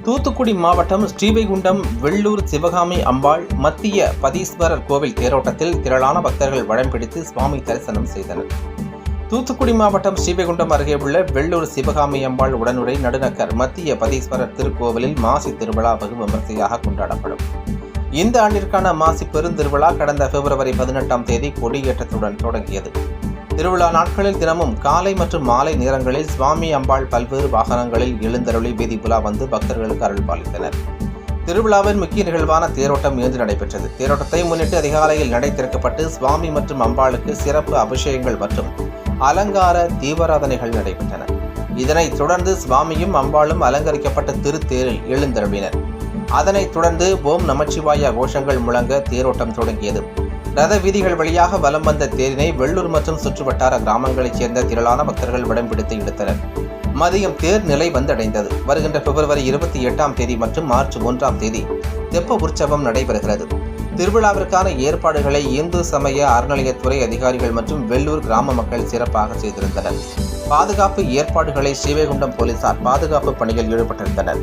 தூத்துக்குடி மாவட்டம் ஸ்ரீவைகுண்டம் வெள்ளூர் சிவகாமி அம்பாள் மத்திய பதீஸ்வரர் கோவில் தேரோட்டத்தில் திரளான பக்தர்கள் வடம் பிடித்து சுவாமி தரிசனம் செய்தனர். தூத்துக்குடி மாவட்டம் ஸ்ரீவைகுண்டம் அருகே உள்ள வெள்ளூர் சிவகாமி அம்பாள் உடனுறை நடுநகர் மத்திய பதீஸ்வரர் திருக்கோவிலில் மாசி திருவிழா வெகு விமர்சையாக கொண்டாடப்படும். இந்த ஆண்டிற்கான மாசி பெருந்திருவிழா கடந்த பிப்ரவரி 18ஆம் தேதி கொடியேற்றத்துடன் தொடங்கியது. திருவிழா நாட்களில் தினமும் காலை மற்றும் மாலை நேரங்களில் சுவாமி அம்பாள் பல்வேறு வாகனங்களில் எழுந்தருளி வீதி புலா வந்து பக்தர்களுக்கு அருள் பாலித்தனர். திருவிழாவின் முக்கிய நிகழ்வான தேரோட்டம் இன்று நடைபெற்றது. தேரோட்டத்தை முன்னிட்டு அதிகாலையில் நடை திறக்கப்பட்டு சுவாமி மற்றும் அம்பாளுக்கு சிறப்பு அபிஷேகங்கள் மற்றும் அலங்கார தீபாராதனைகள் நடைபெற்றன. இதனைத் தொடர்ந்து சுவாமியும் அம்பாளும் அலங்கரிக்கப்பட்ட திருத்தேரில் எழுந்தருளினர். அதனைத் தொடர்ந்து ஓம் நமச்சிவாய கோஷங்கள் முழங்க தேரோட்டம் தொடங்கியது. ரத வீதிகள் வழியாக வலம் வந்த தேரினை வெள்ளூர் மற்றும் சுற்றுவட்டார கிராமங்களைச் சேர்ந்த திரளான பக்தர்கள் வடம் பிடித்து இழுத்தனர். மதியம் தேர் நிலை வந்தடைந்தது. வருகின்ற பிப்ரவரி 28ஆம் தேதி மற்றும் மார்ச் 1ஆம் தேதி தெப்ப உற்சவம் நடைபெறுகிறது. திருவிழாவிற்கான ஏற்பாடுகளை இந்து சமய அறநிலையத்துறை அதிகாரிகள் மற்றும் வெள்ளூர் கிராம மக்கள் சிறப்பாக செய்திருந்தனர். பாதுகாப்பு ஏற்பாடுகளை ஸ்ரீவைகுண்டம் போலீசார் பாதுகாப்பு பணியில் ஈடுபட்டிருந்தனர்.